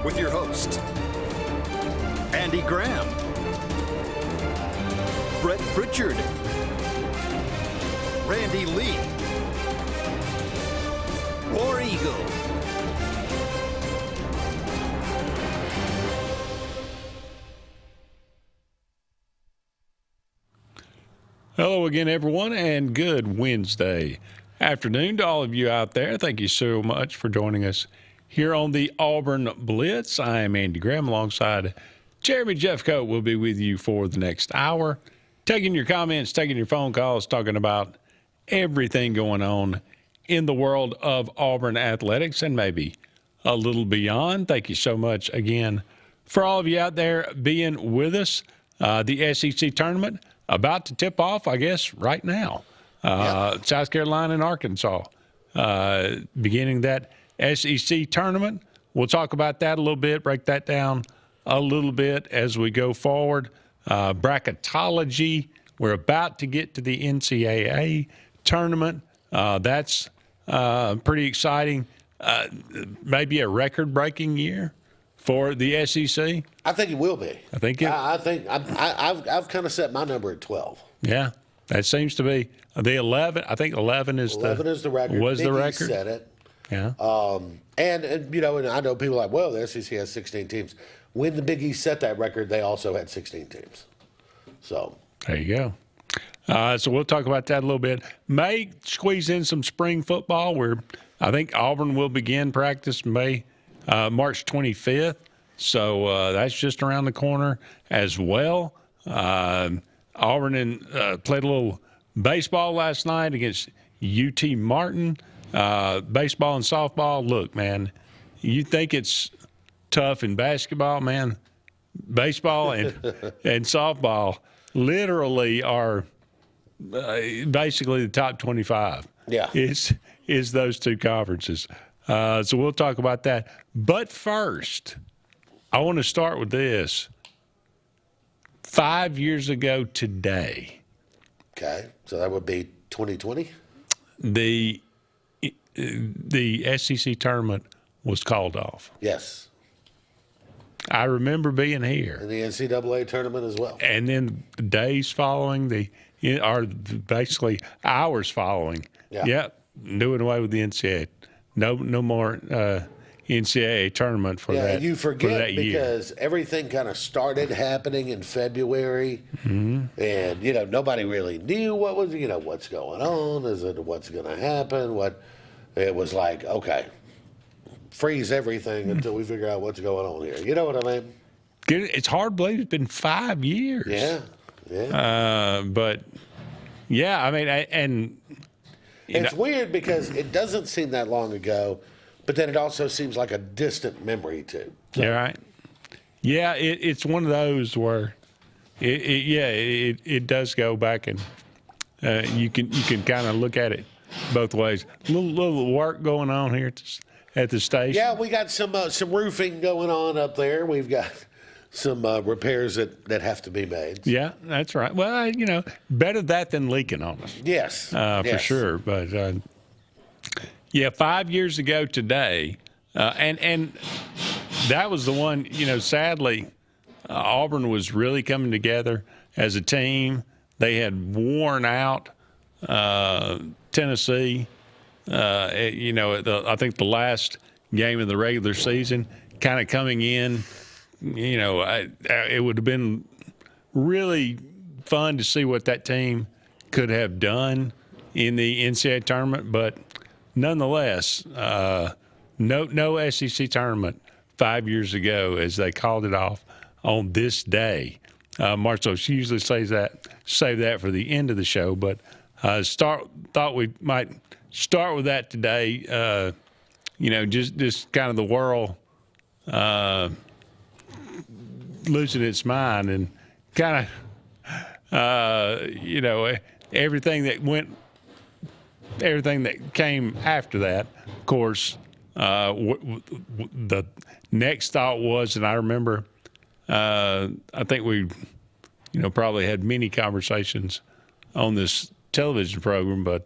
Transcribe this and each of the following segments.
with your hosts, Andy Graham, Brett Pritchard, Randy Lee, War Eagle. Hello again, everyone, and good Wednesday afternoon to all of you out there. Thank you so much for joining us here on the Auburn Blitz. I am Andy Graham alongside Jeremy Jeffcoat. We'll be with you for the next hour, taking your comments, taking your phone calls, talking about everything going on in the world of Auburn athletics and maybe a little beyond. Thank you so much again for all of you out there being with us. The SEC tournament about to tip off, I guess, right now. South Carolina and Arkansas beginning that SEC tournament. We'll talk about that a little bit, break that down a little bit as we go forward. Bracketology, we're about to get to the NCAA tournament. That's pretty exciting. Maybe a record-breaking year for the SEC. I think it will be. I think I've kind of set my number at 12. Yeah, that seems to be the 11. I think 11 is 11 is the record. Was Big the East record? Said it. Yeah. And you know, and I know people are like, well, the SEC has 16 teams. When the Big East set that record, they also had 16 teams. So there you go. So we'll talk about that a little bit. May squeeze in some spring football where I think Auburn will begin practice March 25th. So that's just around the corner as well. Auburn played a little baseball last night against UT Martin. Baseball and softball, look, man, you think it's tough in basketball, man. Baseball and softball literally are basically the top 25. Yeah. Is those two conferences. So we'll talk about that. But first, I want to start with this. 5 years ago today. okay, so that would be 2020. The SEC tournament was called off. Yes, I remember being here. and the NCAA tournament as well. And then the days following, or basically hours following, doing away with the NCAA. No more NCAA tournament for that. You for forget that year. because everything kind of started happening in February, and you know nobody really knew what was what's going on. Is it what's going to happen? What it was like? Okay, freeze everything until we figure out what's going on here. You know what I mean? It's hard to believe it's been 5 years. Yeah. But yeah, I mean, It's weird because it doesn't seem that long ago, but then it also seems like a distant memory too. So, You're right. Yeah, it's one of those where, it does go back, and you can kind of look at it both ways. Little work going on here at the station. yeah, we got some roofing going on up there. We've got some repairs that have to be made. Yeah, that's right. Well, better that than leaking on us. Yes, For yes. sure. But 5 years ago today, and that was the one. Sadly, Auburn was really coming together as a team. They had worn out Tennessee. I think the last game of the regular season, kind of coming in. It would have been really fun to see what that team could have done in the NCAA tournament, but nonetheless, no SEC tournament 5 years ago as they called it off on this day. Marcel usually save that for the end of the show, but thought we might start with that today. Just kind of the world losing its mind and kind of, everything that came after that. Of course, the next thought was, and I remember, I think we, probably had many conversations on this television program, but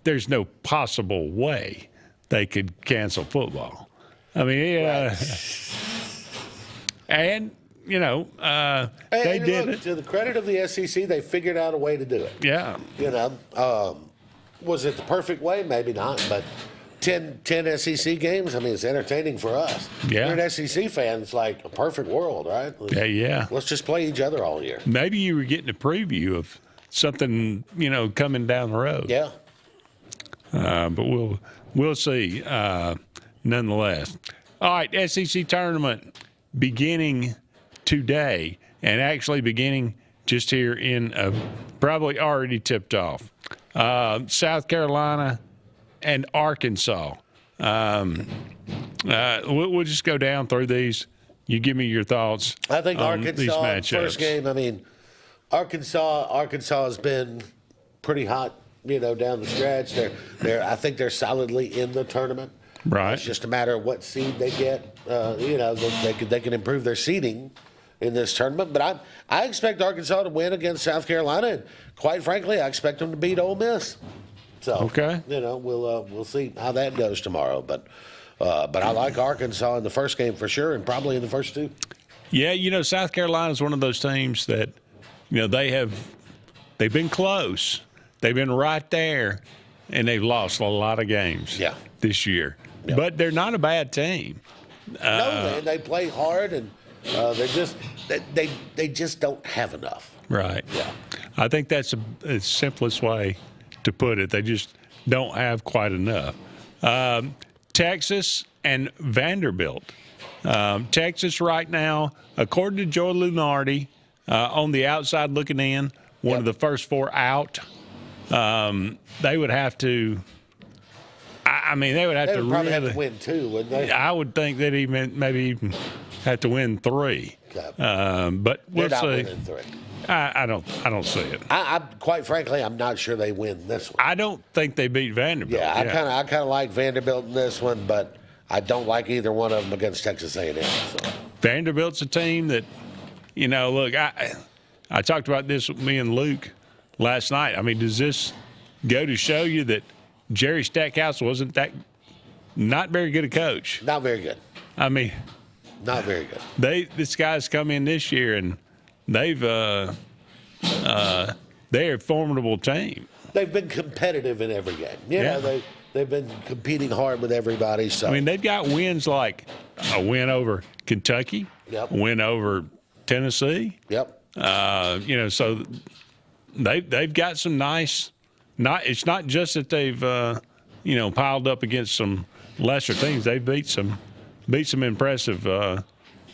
there's no possible way they could cancel football. I mean, and you know, they did look, it. To the credit of the SEC, they figured out a way to do it. Yeah. You know, was it the perfect way? Maybe not, but 10 SEC games, I mean, it's entertaining for us. Yeah. You're an SEC fan, it's like a perfect world, right? Yeah. Let's just play each other all year. Maybe you were getting a preview of something, you know, coming down the road. Yeah. But we'll see. Nonetheless, all right. SEC tournament beginning today, and actually beginning just here in probably already tipped off. South Carolina and Arkansas. We'll just go down through these. You give me your thoughts. I think on these Arkansas matchups. first game. I mean, Arkansas has been pretty hot, you know, down the stretch. I think they're solidly in the tournament. Right. It's just a matter of what seed they get. You know, they can improve their seeding in this tournament. But I expect Arkansas to win against South Carolina, and quite frankly, I expect them to beat Ole Miss. So Okay. you know, we'll see how that goes tomorrow. But I like Arkansas in the first game for sure, and probably in the first two. Yeah, you know, South Carolina is one of those teams that, you know, they've been close. They've been right there, and they've lost a lot of games this year. Yeah. But they're not a bad team. No, man, they play hard, and they just don't have enough. Right. Yeah. I think that's the simplest way to put it. They just don't have quite enough. Texas and Vanderbilt. Texas right now, according to Joe Lunardi, on the outside looking in, one of the first four out. They would have to. I mean, they would have They to would probably really have to win two, wouldn't they? I would think they'd maybe even have to win three. Okay. But we'll They're not see. winning three. I don't see it. I quite frankly, I'm not sure they win this one. I don't think they beat Vanderbilt. Yeah, I kind of like Vanderbilt in this one, but I don't like either one of them against Texas A&M. So. Vanderbilt's a team that, you know, look, I talked about this with me and Luke last night. I mean, does this go to show you that Jerry Stackhouse wasn't not very good a coach? Not very good. I mean, not very good. This guy's come in this year and they're a formidable team. They've been competitive in every game. You know, they've been competing hard with everybody. So I mean, they've got wins like a win over Kentucky, a win over Tennessee. Yep. You know, so they've got some nice. It's not just that they've you know, piled up against some lesser teams. They've beat some impressive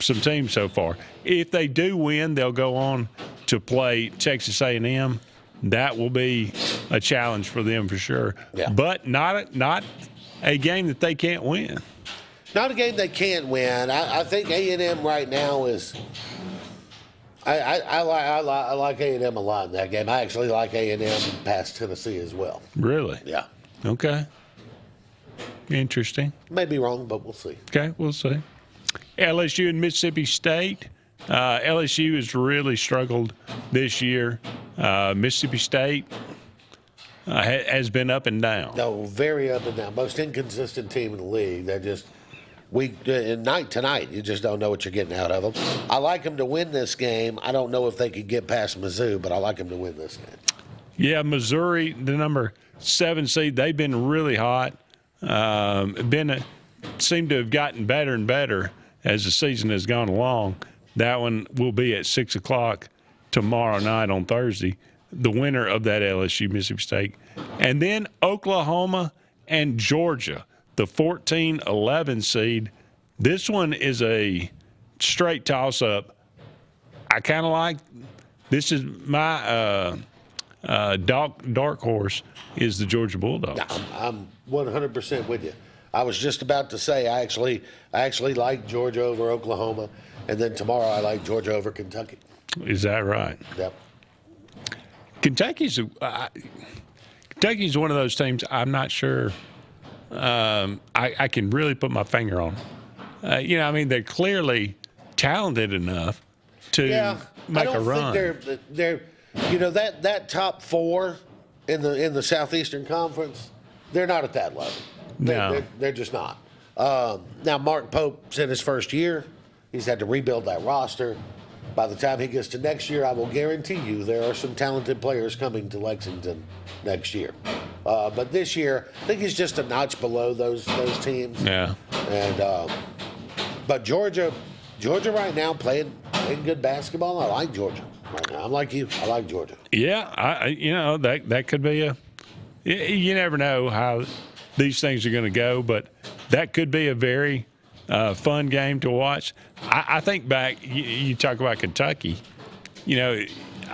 some teams so far. If they do win, they'll go on to play Texas A&M. That will be a challenge for them for sure. Yeah. But not a game that they can't win. Not a game they can't win. I think A&M right now is. I like A&M a lot in that game. I actually like A&M past Tennessee as well. Really? Yeah. Okay. Interesting. May be wrong, but we'll see. Okay, we'll see. LSU and Mississippi State. LSU has really struggled this year. Mississippi State has been up and down. No, very up and down. Most inconsistent team in the league. They're just night to night. You just don't know what you're getting out of them. I like them to win this game. I don't know if they could get past Mizzou, but I like them to win this game. Yeah, Missouri, the number 7 seed, they've been really hot. Seem to have gotten better and better as the season has gone along. That one will be at 6 o'clock tomorrow night on Thursday. The winner of that LSU Mississippi State. And then Oklahoma and Georgia, the 14-11 seed. This one is a straight toss-up. I kind of like this. Is my dark horse is the Georgia Bulldogs. I'm 100% with you. I was just about to say I actually like Georgia over Oklahoma, and then tomorrow I like Georgia over Kentucky. Is that right? Yep. Kentucky's one of those teams I'm not sure I can really put my finger on. You know, I mean, they're clearly talented enough to make a run. I don't think they're you know, that top 4 in the Southeastern Conference, they're not at that level. No. They're just not. Now, Mark Pope's in his first year. He's had to rebuild that roster. By the time he gets to next year, I will guarantee you there are some talented players coming to Lexington next year. But this year, I think he's just a notch below those teams. Yeah. And but Georgia right now playing good basketball. I like Georgia right now. I'm like you. I like Georgia. Yeah, that could be you never know how these things are going to go, but that could be a very fun game to watch. I think back, you talk about Kentucky, I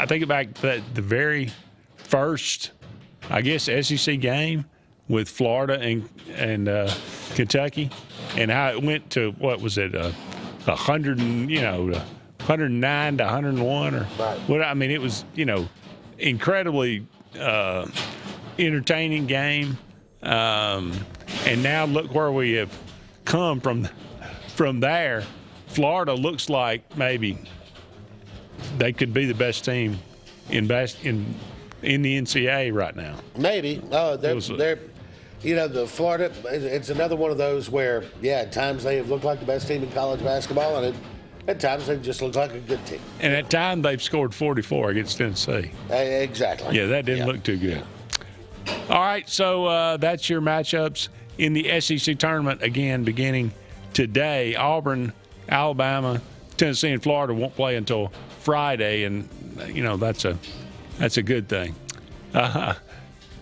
think back that the very first, I guess, SEC game with Florida and Kentucky, and how it went to, what was it, 100 and, 109 to 101 or what? I mean, it was, incredibly entertaining game. And now look where we have come from there. Florida looks like maybe they could be the best team in the NCAA right now. Maybe. They're the Florida, it's another one of those where, at times they have looked like the best team in college basketball, and at times they just look like a good team. And at times they've scored 44 against Tennessee. Exactly. Yeah, that didn't look too good. All right, so that's your matchups in the SEC tournament, again, beginning today. Auburn, Alabama, Tennessee, and Florida won't play until Friday, and, that's a good thing.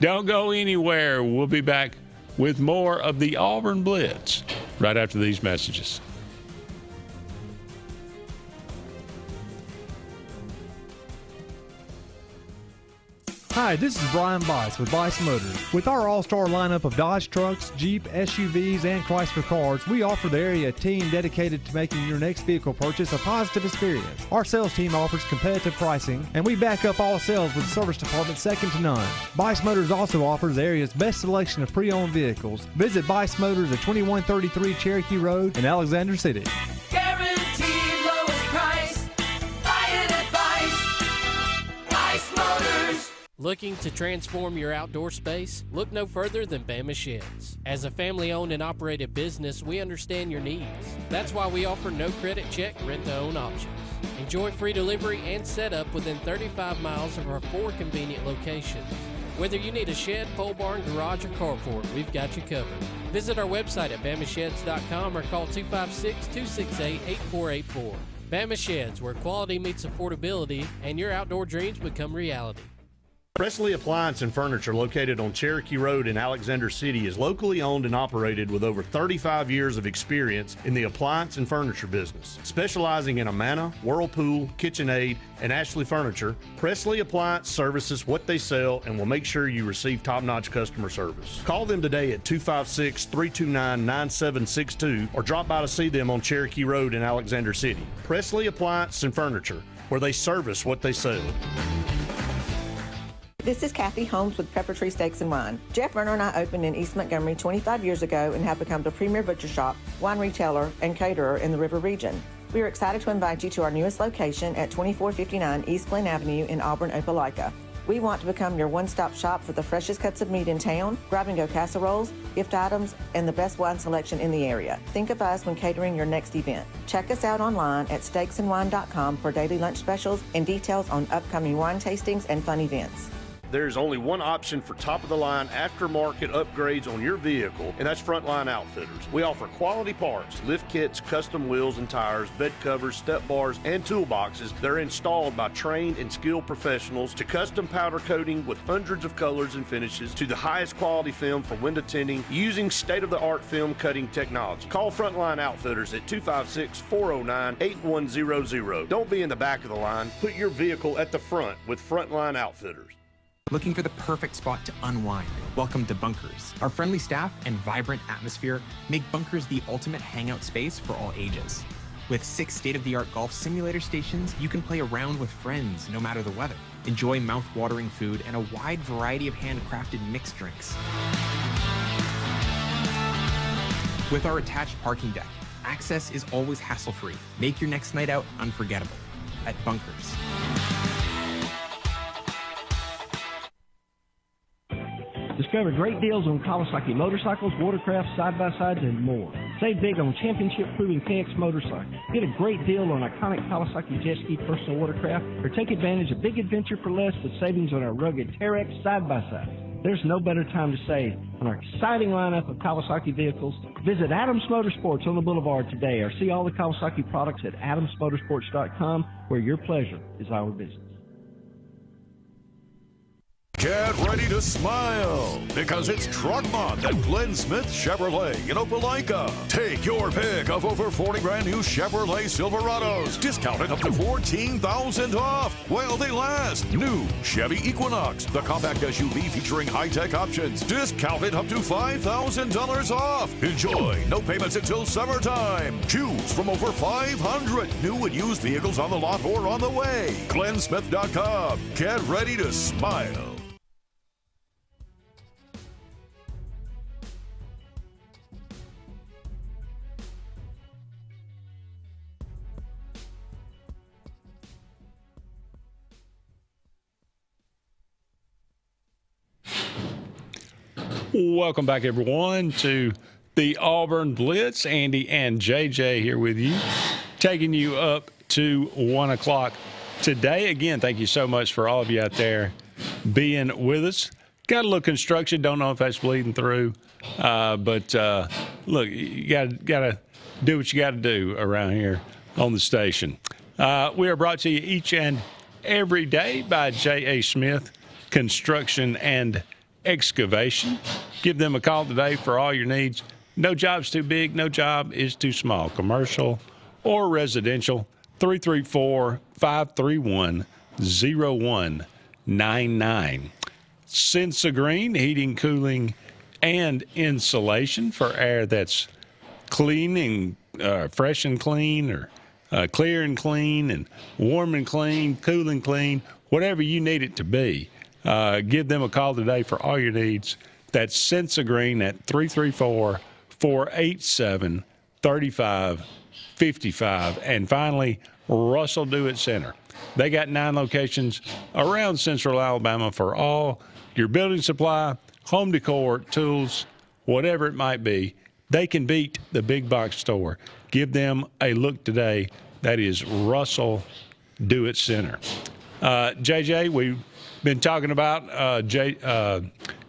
Don't go anywhere. We'll be back with more of the Auburn Blitz right after these messages. Hi, this is Brian Bice with Bice Motors. With our all-star lineup of Dodge trucks, Jeep, SUVs, and Chrysler cars, we offer the area team dedicated to making your next vehicle purchase a positive experience. Our sales team offers competitive pricing, and we back up all sales with a service department second to none. Bice Motors also offers the area's best selection of pre-owned vehicles. Visit Bice Motors at 2133 Cherokee Road in Alexander City. Guaranteed lowest price. Buy it at Bice Motors. Looking to transform your outdoor space? Look no further than Bama Sheds. As a family-owned and operated business, we understand your needs. That's why we offer no credit check, rent-to-own options. Enjoy free delivery and setup within 35 miles of our 4 convenient locations. Whether you need a shed, pole barn, garage, or carport, we've got you covered. Visit our website at bamasheds.com or call 256-268-8484. Bama Sheds, where quality meets affordability and your outdoor dreams become reality. Presley Appliance and Furniture, located on Cherokee Road in Alexander City, is locally owned and operated with over 35 years of experience in the appliance and furniture business. Specializing in Amana, Whirlpool, KitchenAid, and Ashley Furniture, Presley Appliance services what they sell and will make sure you receive top-notch customer service. Call them today at 256-329-9762 or drop by to see them on Cherokee Road in Alexander City. Presley Appliance and Furniture, where they service what they sell. This is Kathy Holmes with Pepper Tree Steaks and Wine. Jeff Verner and I opened in East Montgomery 25 years ago and have become the premier butcher shop, wine retailer, and caterer in the River region. We are excited to invite you to our newest location at 2459 East Glen Avenue in Auburn, Opelika. We want to become your one-stop shop for the freshest cuts of meat in town, grab-and-go casseroles, gift items, and the best wine selection in the area. Think of us when catering your next event. Check us out online at steaksandwine.com for daily lunch specials and details on upcoming wine tastings and fun events. There's only one option for top-of-the-line aftermarket upgrades on your vehicle, and that's Frontline Outfitters. We offer quality parts, lift kits, custom wheels and tires, bed covers, step bars, and toolboxes that are installed by trained and skilled professionals, to custom powder coating with hundreds of colors and finishes, to the highest quality film for window tinting using state-of-the-art film cutting technology. Call Frontline Outfitters at 256-409-8100. Don't be in the back of the line. Put your vehicle at the front with Frontline Outfitters. Looking for the perfect spot to unwind? Welcome to Bunkers. Our friendly staff and vibrant atmosphere make Bunkers the ultimate hangout space for all ages. With 6 state-of-the-art golf simulator stations, you can play around with friends no matter the weather. Enjoy mouth-watering food and a wide variety of handcrafted mixed drinks. With our attached parking deck, access is always hassle-free. Make your next night out unforgettable at Bunkers. Discover great deals on Kawasaki motorcycles, watercraft, side-by-sides, and more. Save big on championship-proving KX motorcycles. Get a great deal on iconic Kawasaki jet ski personal watercraft, or take advantage of big adventure for less with savings on our rugged Terex side-by-side. There's no better time to save on our exciting lineup of Kawasaki vehicles. Visit Adams Motorsports on the Boulevard today, or see all the Kawasaki products at adamsmotorsports.com, where your pleasure is our business. Get ready to smile because it's Truck Month at Glenn Smith Chevrolet in Opelika. Take your pick of over 40 brand new Chevrolet Silverados, discounted up to $14,000 off while they last. New Chevy Equinox, the compact SUV featuring high-tech options, discounted up to $5,000 off. Enjoy no payments until summertime. Choose from over 500 new and used vehicles on the lot or on the way. GlennSmith.com. Get ready to smile. Welcome back, everyone, to the Auburn Blitz. Andy and JJ here with you, taking you up to 1 o'clock today. Again, thank you so much for all of you out there being with us. Got a little construction. Don't know if that's bleeding through. But look, you got to do what you got to do around here on the station. We are brought to you each and every day by J.A. Smith Construction and Excavation. Give them a call today for all your needs. No job's too big, no job is too small. Commercial or residential, 334-531-0199. Sensa Green, heating, cooling, and insulation for air that's clean and fresh and clean, or clear and clean, and warm and clean, cool and clean, whatever you need it to be. Give them a call today for all your needs. That's Sensa Green at 334-487-3555. And finally, Russell Do-It Center. They got 9 locations around Central Alabama for all your building supply, home decor, tools, whatever it might be. They can beat the big box store. Give them a look today. That is Russell Do-It Center. JJ, we've been talking about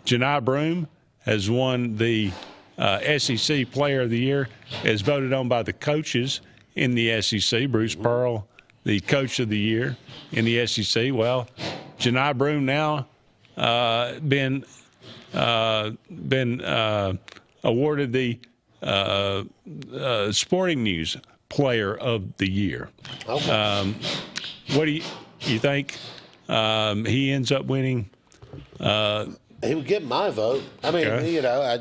Janai Broome has won the SEC Player of the Year, as voted on by the coaches in the SEC. Bruce Pearl, the Coach of the Year in the SEC. Well, Janai Broome now been awarded the Sporting News Player of the Year. Okay. What do you think? He ends up winning. He would get my vote. I mean, Okay. you know,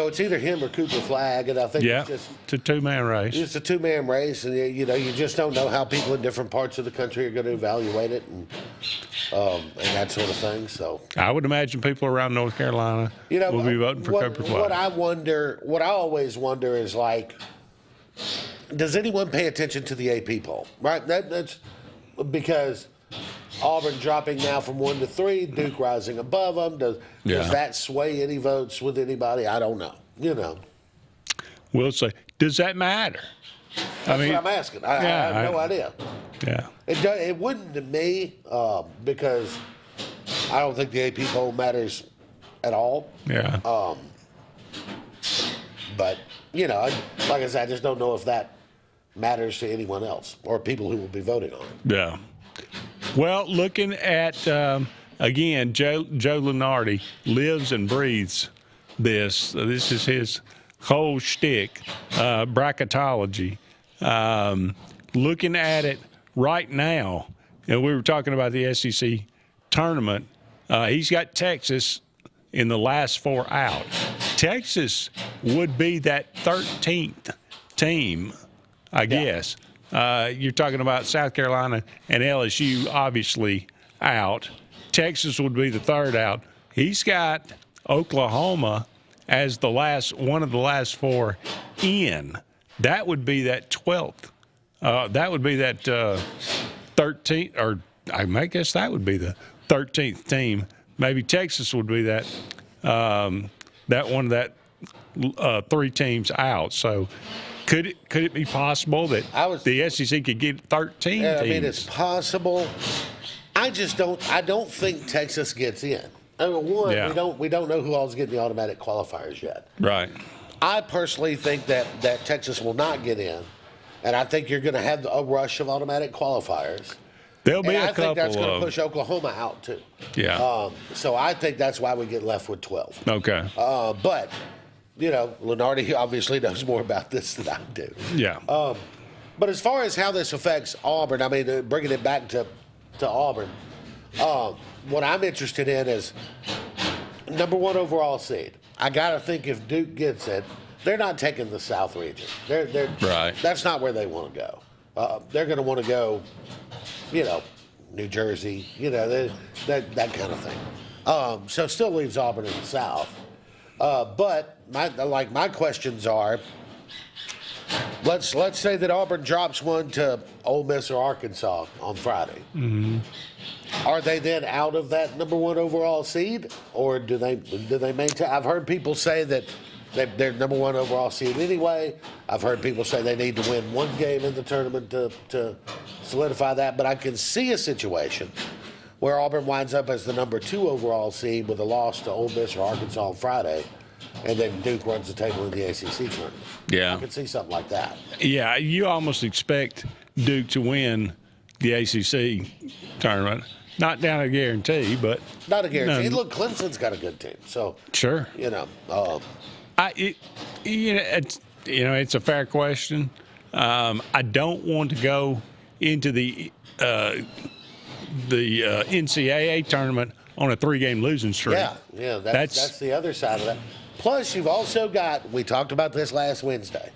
it's either him or Cooper Flagg, and I think Yeah, it's just it's a two-man race. it's a two-man race, and you just don't know how people in different parts of the country are going to evaluate it, and that sort of thing. So I would imagine people around North Carolina will be voting for Cooper Flagg. What I always wonder is, like, does anyone pay attention to the AP poll? Right? That's because Auburn dropping now from 1 to 3, Duke rising above them. Does that sway any votes with anybody? I don't know. We'll say, does that matter? That's what I'm asking. I have no idea. Yeah. It wouldn't to me, because I don't think the AP poll matters at all. Yeah. But, like I said, I just don't know if that matters to anyone else or people who will be voting on it. Yeah. Well, looking at, again, Joe Lunardi lives and breathes this. This is his whole shtick, bracketology. Looking at it right now, we were talking about the SEC tournament. He's got Texas in the last 4 out. Texas would be that 13th team, I guess. You're talking about South Carolina and LSU obviously out. Texas would be the 3rd out. He's got Oklahoma as one of the last 4 in. That would be that 12th. That would be that 13th, or I guess that would be the 13th team. Maybe Texas would be that one of that 3 teams out. So could it be possible that the SEC could get 13 yeah, teams? I mean, it's possible. I don't think Texas gets in. I mean, we don't know who all's getting the automatic qualifiers yet. Right. I personally think that Texas will not get in, and I think you're going to have a rush of automatic qualifiers. There'll be and a couple. I think that's going to push Oklahoma out too. Yeah. So I think that's why we get left with 12. Okay. But Lenardi obviously knows more about this than I do. Yeah. But as far as how this affects Auburn, I mean, bringing it back to Auburn, what I'm interested in is number 1 overall seed. I got to think if Duke gets it, they're not taking the South region. They're right. That's not where they want to go. They're going to want to go, New Jersey, that kind of thing. So still leaves Auburn in the South. But my questions are, let's say that Auburn drops one to Ole Miss or Arkansas on Friday. Mm-hmm. Are they then out of that number 1 overall seed, or do they maintain? I've heard people say that they're number 1 overall seed anyway. I've heard people say they need to win 1 game in the tournament to solidify that. But I can see a situation where Auburn winds up as the number 2 overall seed with a loss to Ole Miss or Arkansas on Friday, and then Duke runs the table in the ACC tournament. Yeah. I could see something like that. Yeah, you almost expect Duke to win the ACC tournament. Not down a guarantee, but not a guarantee. Look, Clemson's got a good team, so sure. It's a fair question. I don't want to go into the NCAA tournament on a 3-game losing streak. Yeah, that's the other side of that. Plus, you've also got, we talked about this last Wednesday,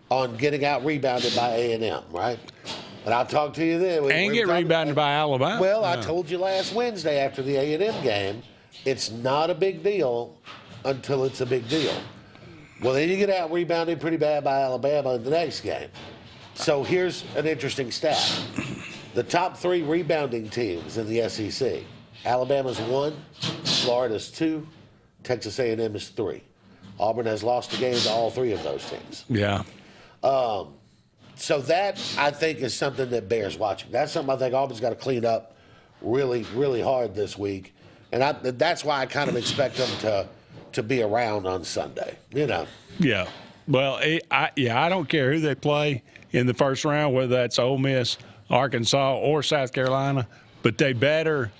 on getting out rebounded by A&M, right? And I'll talk to you then. And get rebounded by Alabama. Well, I told you last Wednesday after the A&M game, it's not a big deal until it's a big deal. Well, then you get out rebounded pretty bad by Alabama in the next game. So here's an interesting stat. The top 3 rebounding teams in the SEC, Alabama's 1, Florida's 2, Texas A&M is 3. Auburn has lost a game to all 3 of those teams. Yeah. So that, I think, is something that bears watching. That's something I think Auburn's got to clean up really, really hard this week. And that's why I kind of expect them to be around on Sunday, Yeah. Well, I don't care who they play in the first round, whether that's Ole Miss, Arkansas, or South Carolina, but they better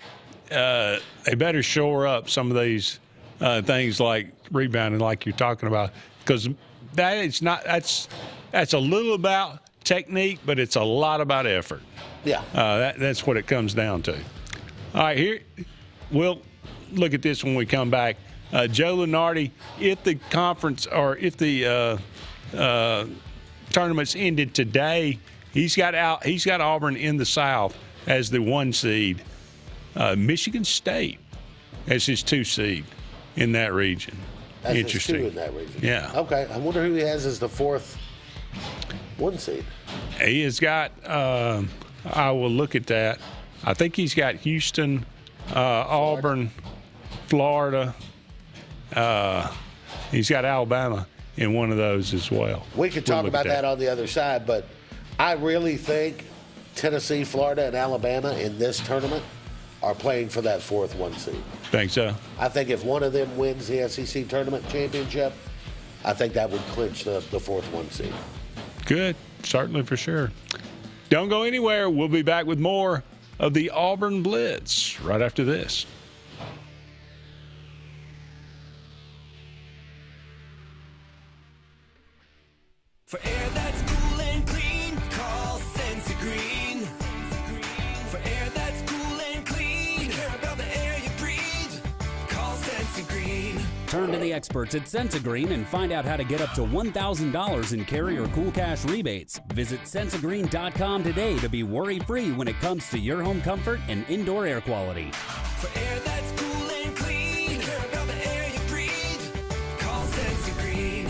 shore up some of these things like rebounding, like you're talking about, because that's a little about technique, but it's a lot about effort. Yeah. That's what it comes down to. All right, here we'll look at this when we come back. Joe Lenardi, if the conference or if the tournament's ended today, he's got Auburn in the South as the 1 seed. Michigan State as his 2 seed in that region. As Interesting. His 2 in that region. Yeah. Okay. I wonder who he has as the 4th 1 seed. He has got. I will look at that. I think he's got Houston, Auburn, Florida. He's got Alabama in one of those as well. We could talk about that on the other side, but I really think Tennessee, Florida, and Alabama in this tournament are playing for that 4th 1 seed. Think so? I think if one of them wins the SEC tournament championship, I think that would clinch the 4th 1 seed. Good. Certainly, for sure. Don't go anywhere. We'll be back with more of the Auburn Blitz right after this. For air that's cool and clean, call Senza Green. For air that's cool and clean, care about the air you breathe, call Senza Green. Turn to the experts at Sensagreen and find out how to get up to $1,000 in carrier cool cash rebates. Visit Sensagreen.com today to be worry-free when it comes to your home comfort and indoor air quality. For air that's cool and clean, care about the air you breathe, call Senza Green.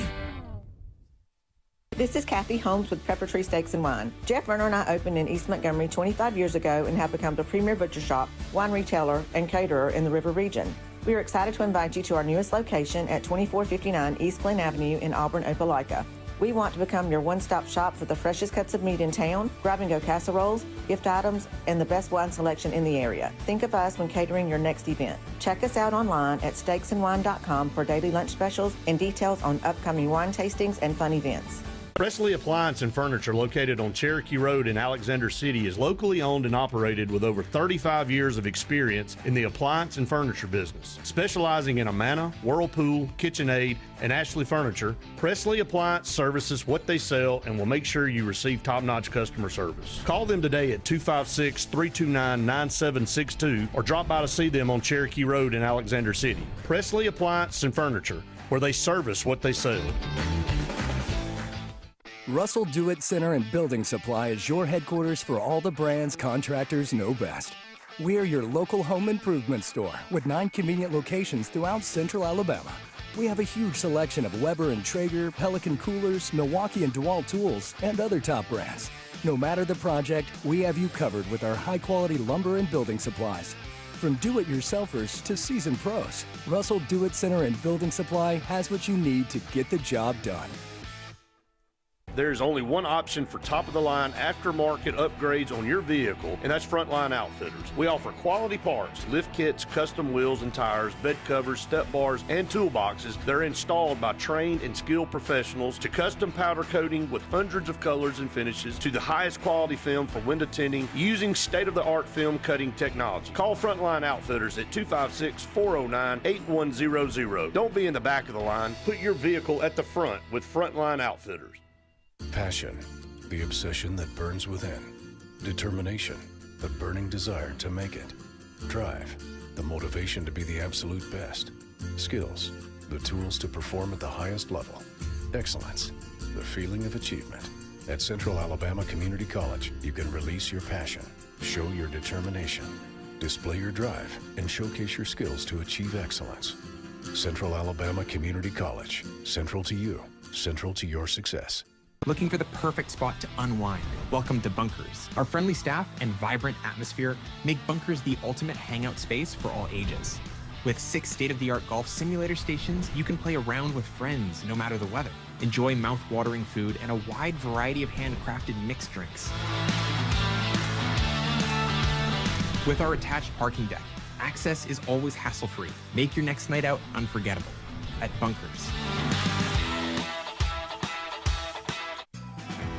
This is Kathy Holmes with Pepper Tree Steaks and Wine. Jeff Verner and I opened in East Montgomery 25 years ago and have become the premier butcher shop, wine retailer, and caterer in the River region. We are excited to invite you to our newest location at 2459 East Glen Avenue in Auburn, Opelika. We want to become your one-stop shop for the freshest cuts of meat in town, grab-and-go casseroles, gift items, and the best wine selection in the area. Think of us when catering your next event. Check us out online at steaksandwine.com for daily lunch specials and details on upcoming wine tastings and fun events. Presley Appliance and Furniture, located on Cherokee Road in Alexander City, is locally owned and operated with over 35 years of experience in the appliance and furniture business. Specializing in Amana, Whirlpool, KitchenAid, and Ashley Furniture, Presley Appliance services what they sell and will make sure you receive top-notch customer service. Call them today at 256-329-9762 or drop by to see them on Cherokee Road in Alexander City. Presley Appliance and Furniture, where they service what they sell. Russell Do-It Center and Building Supply is your headquarters for all the brands contractors know best. We're your local home improvement store with 9 convenient locations throughout central Alabama. We have a huge selection of Weber and Traeger, Pelican coolers, Milwaukee and DeWalt tools, and other top brands. No matter the project, we have you covered with our high-quality lumber and building supplies. From do-it-yourselfers to seasoned pros, Russell Do-It Center and Building Supply has what you need to get the job done. There's only one option for top-of-the-line aftermarket upgrades on your vehicle, and that's Frontline Outfitters. We offer quality parts, lift kits, custom wheels and tires, bed covers, step bars, and toolboxes. They're installed by trained and skilled professionals, to custom powder coating with hundreds of colors and finishes, to the highest quality film for window tinting using state-of-the-art film cutting technology. Call Frontline Outfitters at 256-409-8100. Don't be in the back of the line. Put your vehicle at the front with Frontline Outfitters. Passion, the obsession that burns within. Determination, the burning desire to make it. Drive, the motivation to be the absolute best. Skills, the tools to perform at the highest level. Excellence, the feeling of achievement. At Central Alabama Community College, you can release your passion, show your determination, display your drive, and showcase your skills to achieve excellence. Central Alabama Community College, central to you, central to your success. Looking for the perfect spot to unwind? Welcome to Bunkers. Our friendly staff and vibrant atmosphere make Bunkers the ultimate hangout space for all ages. With 6 state-of-the-art golf simulator stations, you can play around with friends no matter the weather. Enjoy mouth-watering food and a wide variety of handcrafted mixed drinks. With our attached parking deck, access is always hassle-free. Make your next night out unforgettable at Bunkers.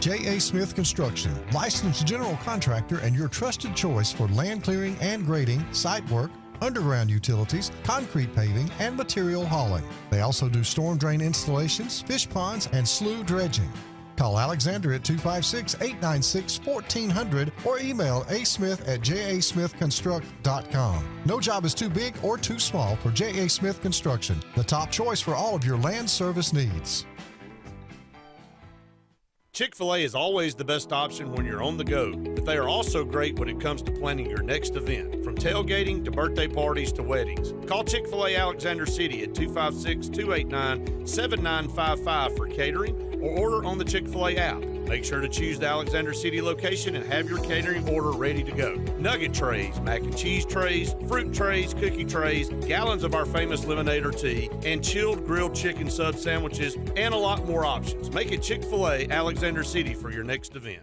J.A. Smith Construction, licensed general contractor and your trusted choice for land clearing and grading, site work, underground utilities, concrete paving, and material hauling. They also do storm drain installations, fish ponds, and slough dredging. Call Alexander at 256-896-1400 or email asmith@jasmithconstruct.com. No job is too big or too small for J.A. Smith Construction, the top choice for all of your land service needs. Chick-fil-A is always the best option when you're on the go, but they are also great when it comes to planning your next event, from tailgating to birthday parties to weddings. Call Chick-fil-A Alexander City at 256-289-7955 for catering or order on the Chick-fil-A app. Make sure to choose the Alexander City location and have your catering order ready to go. Nugget trays, mac and cheese trays, fruit trays, cookie trays, gallons of our famous lemonade or tea, and chilled grilled chicken sub sandwiches, and a lot more options. Make it Chick-fil-A Alexander City for your next event.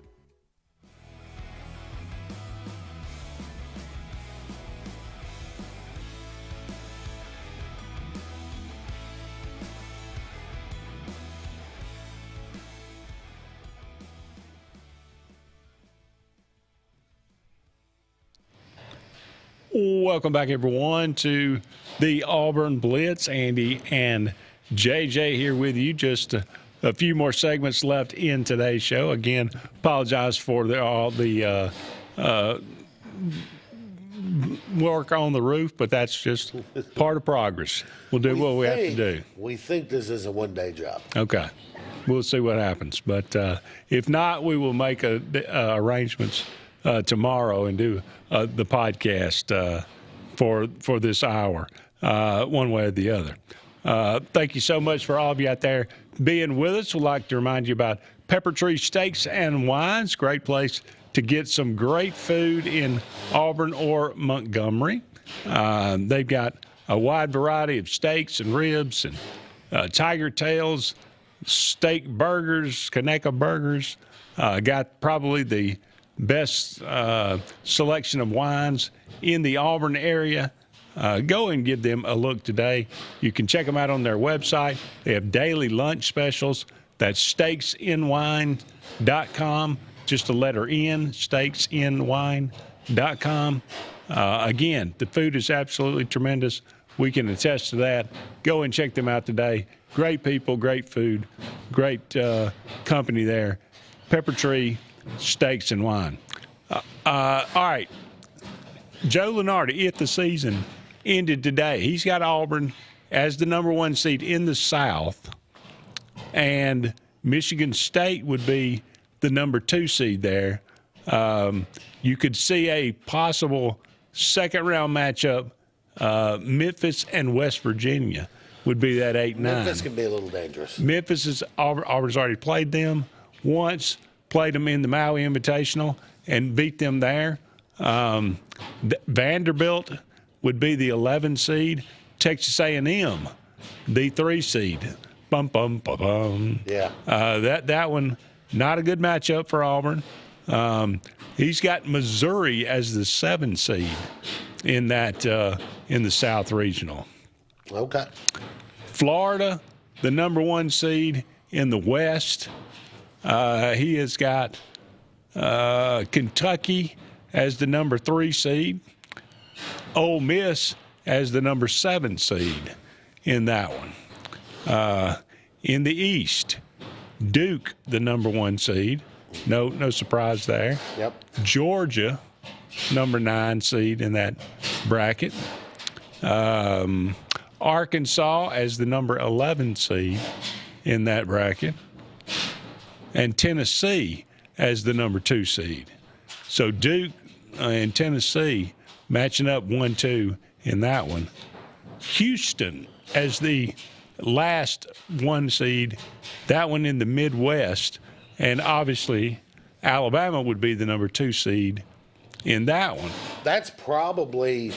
Welcome back, everyone, to the Auburn Blitz. Andy and JJ here with you. Just a few more segments left in today's show. Again, apologize for all the work on the roof, but that's just part of progress. We'll do what we have to do. We think this is a one-day job. Okay. We'll see what happens. But if not, we will make arrangements tomorrow and do the podcast for this hour, one way or the other. Thank you so much for all of you out there being with us. We'd like to remind you about Pepper Tree Steaks and Wines. Great place to get some great food in Auburn or Montgomery. They've got a wide variety of steaks and ribs and tiger tails, steak burgers, Kaneka burgers. Got probably the best selection of wines in the Auburn area. Go and give them a look today. You can check them out on their website. They have daily lunch specials. That's steaksinwine.com. Just the letter N, steaksinwine.com. Again, the food is absolutely tremendous. We can attest to that. Go and check them out today. Great people, great food, great company there. Pepper Tree Steaks and Wine. All right. Joe Lunardi, if the season ended today, he's got Auburn as the number 1 seed in the South, and Michigan State would be the number 2 seed there. You could see a possible second-round matchup. Memphis and West Virginia would be that 8-9. Memphis can be a little dangerous. Auburn's already played them once, played them in the Maui Invitational, and beat them there. Vanderbilt would be the 11 seed. Texas A&M, the 3 seed. Bum, bum, bum, bum. Yeah. That one, not a good matchup for Auburn. He's got Missouri as the 7 seed in that in the South Regional. Okay. Florida, the number 1 seed in the West. He has got Kentucky as the number 3 seed. Ole Miss as the number 7 seed in that one. In the East, Duke, the number 1 seed. No surprise there. Yep. Georgia, number 9 seed in that bracket. Arkansas as the number 11 seed in that bracket. And Tennessee as the number 2 seed. So Duke and Tennessee matching up 1-2 in that one. Houston as the last 1 seed, that one in the Midwest. And obviously Alabama would be the number 2 seed in that one. That's probably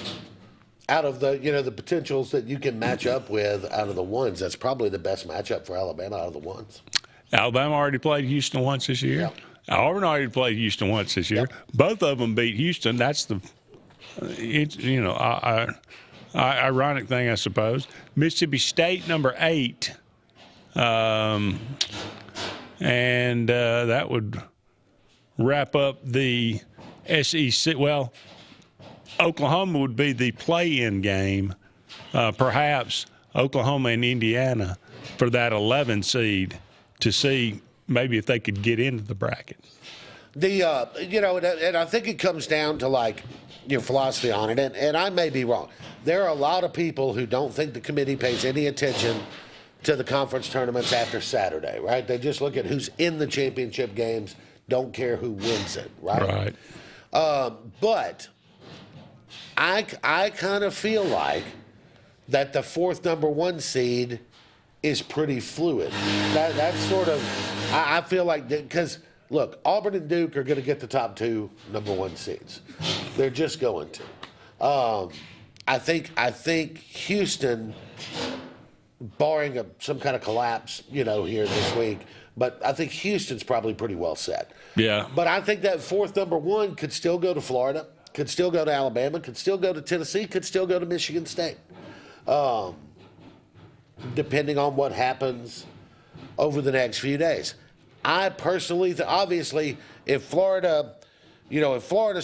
out of the the potentials that you can match up with out of the ones. That's probably the best matchup for Alabama out of the ones. Alabama already played Houston once this year. Yep. Auburn already played Houston once this year. Yep. Both of them beat Houston. That's the ironic thing, I suppose. Mississippi State, number 8. And that would wrap up the SEC. Well, Oklahoma would be the play-in game, perhaps Oklahoma and Indiana for that 11 seed to see maybe if they could get into the bracket. And I think it comes down to like your philosophy on it, and I may be wrong. There are a lot of people who don't think the committee pays any attention to the conference tournaments after Saturday, right? They just look at who's in the championship games, don't care who wins it, right? Right. But I kind of feel like that the 4th number 1 seed is pretty fluid. That's sort of, I feel like, because look, Auburn and Duke are going to get the top 2 number 1 seeds. They're just going to. I think Houston, barring some kind of collapse, here this week, but I think Houston's probably pretty well set. Yeah. But I think that 4th number 1 could still go to Florida, could still go to Alabama, could still go to Tennessee, could still go to Michigan State. Depending on what happens over the next few days. I personally, obviously, if Florida's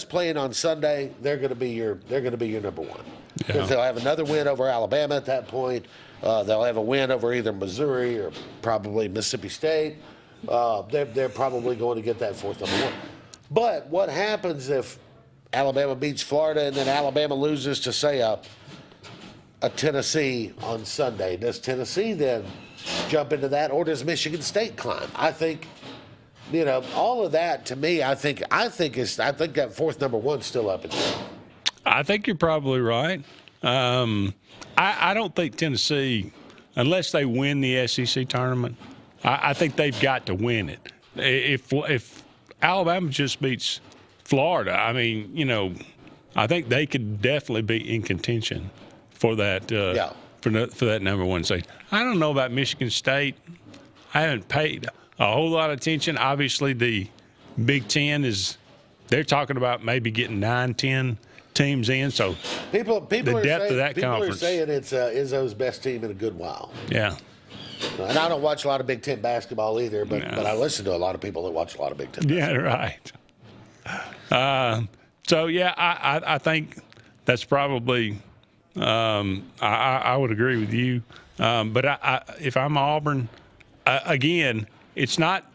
playing on Sunday, they're going to be your number 1 because they'll have another win over Alabama at that point. They'll have a win over either Missouri or probably Mississippi State. They're probably going to get that 4th number 1. But what happens if Alabama beats Florida and then Alabama loses to say a Tennessee on Sunday? Does Tennessee then jump into that, or does Michigan State climb? I think, all of that to me, I think that 4th number 1's still up in there. I think you're probably right. I don't think Tennessee, unless they win the SEC tournament, I think they've got to win it. If Alabama just beats Florida, I think they could definitely be in contention for that for that number one seed. I don't know about Michigan State. I haven't paid a whole lot of attention. Obviously, the Big Ten they're talking about maybe getting 9-10 teams in. So people the are depth saying, of that people conference. are saying it's Izzo's best team in a good while. Yeah. And I don't watch a lot of Big Ten basketball either, but I listen to a lot of people that watch a lot of Big Ten basketball. Yeah, right. I think that's probably I would agree with you. But if I'm Auburn, again, it's not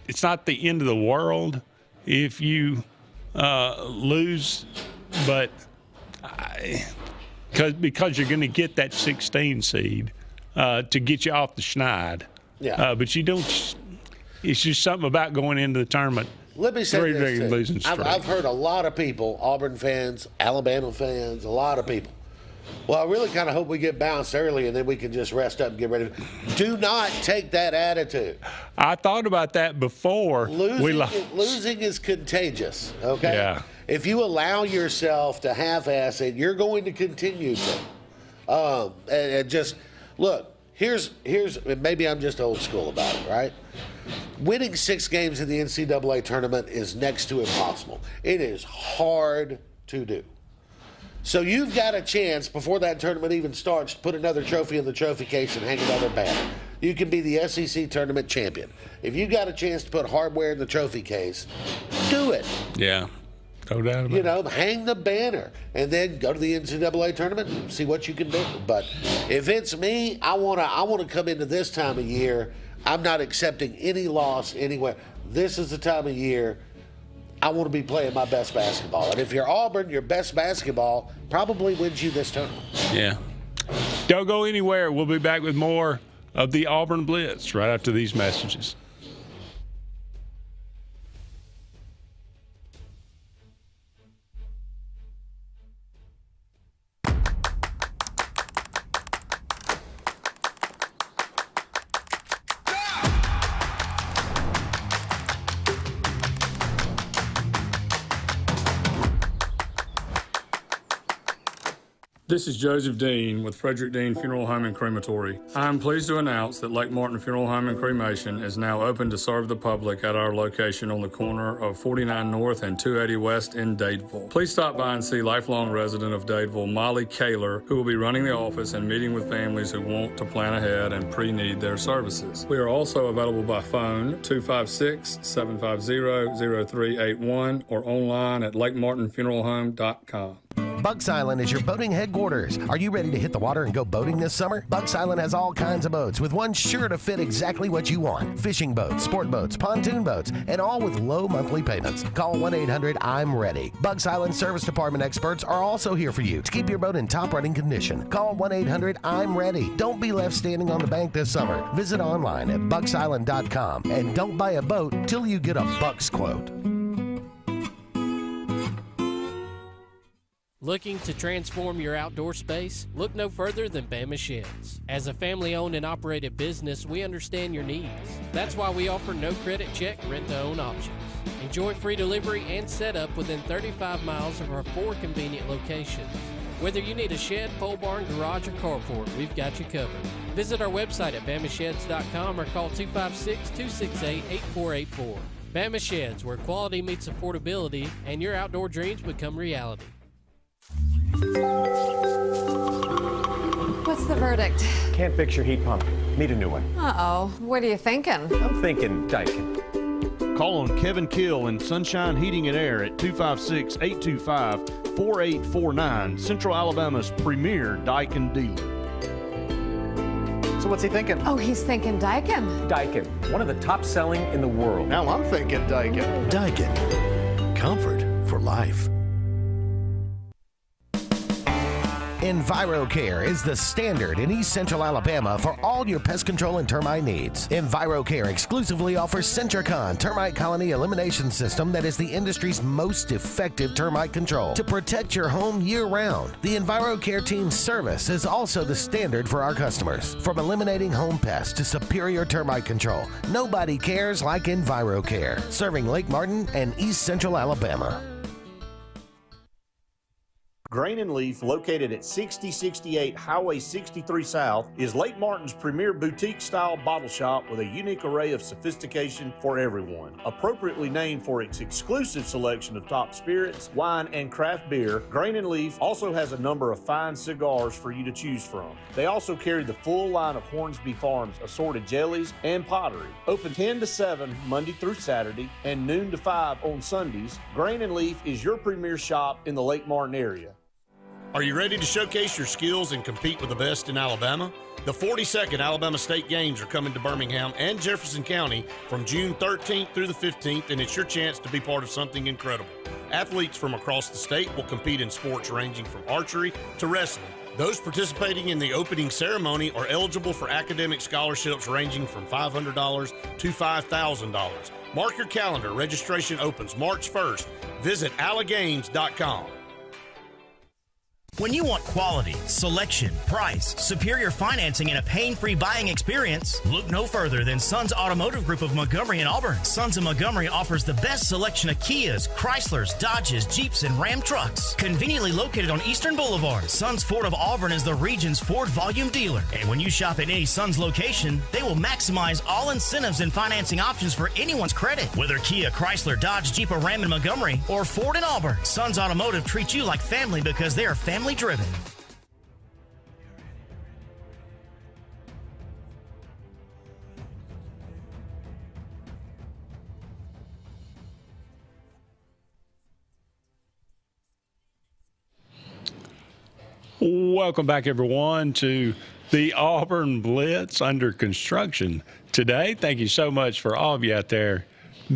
the end of the world if you lose, but because you're going to get that 16 seed to get you off the schneid. Yeah. But you don't. It's just something about going into the tournament. Let me say this too. losing streak. I've heard a lot of people, Auburn fans, Alabama fans, a lot of people. Well, I really kind of hope we get bounced early and then we can just rest up and get ready. Do not take that attitude. I thought about that before. Losing is contagious, okay? Yeah. If you allow yourself to half-ass it, you're going to continue to. And just, look, here's maybe I'm just old school about it, right? Winning 6 games in the NCAA tournament is next to impossible. It is hard to do. So you've got a chance before that tournament even starts to put another trophy in the trophy case and hang another banner. You can be the SEC tournament champion. If you got a chance to put hardware in the trophy case, do it. Yeah. No doubt about it. Hang the banner and then go to the NCAA tournament and see what you can do. But if it's me, I want to come into this time of year. I'm not accepting any loss anywhere. This is the time of year I want to be playing my best basketball. And if you're Auburn, your best basketball probably wins you this tournament. Yeah. Don't go anywhere. We'll be back with more of the Auburn Blitz right after these messages. This is Joseph Dean with Frederick Dean Funeral Home and Crematory. I am pleased to announce that Lake Martin Funeral Home and Cremation is now open to serve the public at our location on the corner of 49 North and 280 West in Dadeville. Please stop by and see lifelong resident of Dadeville, Molly Kaler, who will be running the office and meeting with families who want to plan ahead and pre-need their services. We are also available by phone 256-750-0381 or online at lakemartinfuneralhome.com. Bucks Island is your boating headquarters. Are you ready to hit the water and go boating this summer? Bucks Island has all kinds of boats, with one sure to fit exactly what you want. Fishing boats, sport boats, pontoon boats, and all with low monthly payments. Call 1-800-I'm-READY. Bucks Island Service Department experts are also here for you to keep your boat in top running condition. Call 1-800-I'm-READY. Don't be left standing on the bank this summer. Visit online at bucksisland.com and don't buy a boat till you get a Bucks quote. Looking to transform your outdoor space? Look no further than Bama Sheds. As a family-owned and operated business, we understand your needs. That's why we offer no credit check, rent-to-own options. Enjoy free delivery and setup within 35 miles of our 4 convenient locations. Whether you need a shed, pole barn, garage, or carport, we've got you covered. Visit our website at bamasheds.com or call 256-268-8484. Bama Sheds, where quality meets affordability and your outdoor dreams become reality. What's the verdict? Can't fix your heat pump. Need a new one. Uh-oh. What are you thinking? I'm thinking Daikin. Call on Kevin Kill and Sunshine Heating and Air at 256-825-4849, Central Alabama's premier Daikin dealer. So what's he thinking? Oh, he's thinking Daikin. Daikin, one of the top selling in the world. Now I'm thinking Daikin. Daikin. Comfort for life. EnviroCare is the standard in East Central Alabama for all your pest control and termite needs. EnviroCare exclusively offers Centricon termite colony elimination system that is the industry's most effective termite control to protect your home year-round. The EnviroCare team's service is also the standard for our customers. From eliminating home pests to superior termite control, nobody cares like EnviroCare, serving Lake Martin and East Central Alabama. Grain and Leaf, located at 6068 Highway 63 South, is Lake Martin's premier boutique-style bottle shop with a unique array of sophistication for everyone. Appropriately named for its exclusive selection of top spirits, wine, and craft beer, Grain and Leaf also has a number of fine cigars for you to choose from. They also carry the full line of Hornsby Farms assorted jellies and pottery. Open 10 to 7 Monday through Saturday and noon to 5 on Sundays, Grain and Leaf is your premier shop in the Lake Martin area. Are you ready to showcase your skills and compete with the best in Alabama? The 42nd Alabama State Games are coming to Birmingham and Jefferson County from June 13th through the 15th, and it's your chance to be part of something incredible. Athletes from across the state will compete in sports ranging from archery to wrestling. Those participating in the opening ceremony are eligible for academic scholarships ranging from $500 to $5,000. Mark your calendar. Registration opens March 1st. Visit allagames.com. When you want quality, selection, price, superior financing, and a pain-free buying experience, look no further than Sons Automotive Group of Montgomery and Auburn. Sons of Montgomery offers the best selection of Kias, Chryslers, Dodges, Jeeps, and Ram trucks. Conveniently located on Eastern Boulevard, Sons Ford of Auburn is the region's Ford volume dealer. And when you shop at any Sons location, they will maximize all incentives and financing options for anyone's credit. Whether Kia, Chrysler, Dodge, Jeep, or Ram in Montgomery, or Ford in Auburn, Sons Automotive treats you like family because they are family driven. Welcome back, everyone, to the Auburn Blitz under construction today. Thank you so much for all of you out there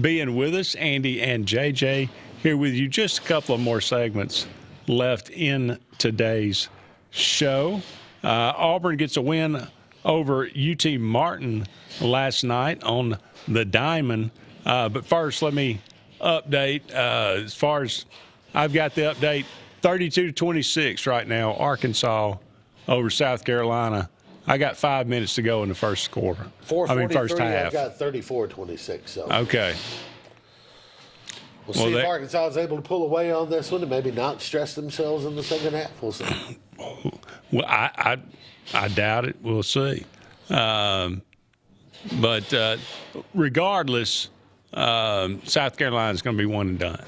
being with us. Andy and JJ here with you. Just a couple of more segments left in today's show. Auburn gets a win over UT Martin last night on the Diamond. But first, let me update. As far as I've got the update, 32-26 right now, Arkansas over South Carolina. I got 5 minutes to go in the first quarter. First half. I've got 34-26. So. Okay. We'll see if Arkansas is able to pull away on this one and maybe not stress themselves in the second half. We'll see. Well, I doubt it. We'll see. But regardless, South Carolina is going to be one and done.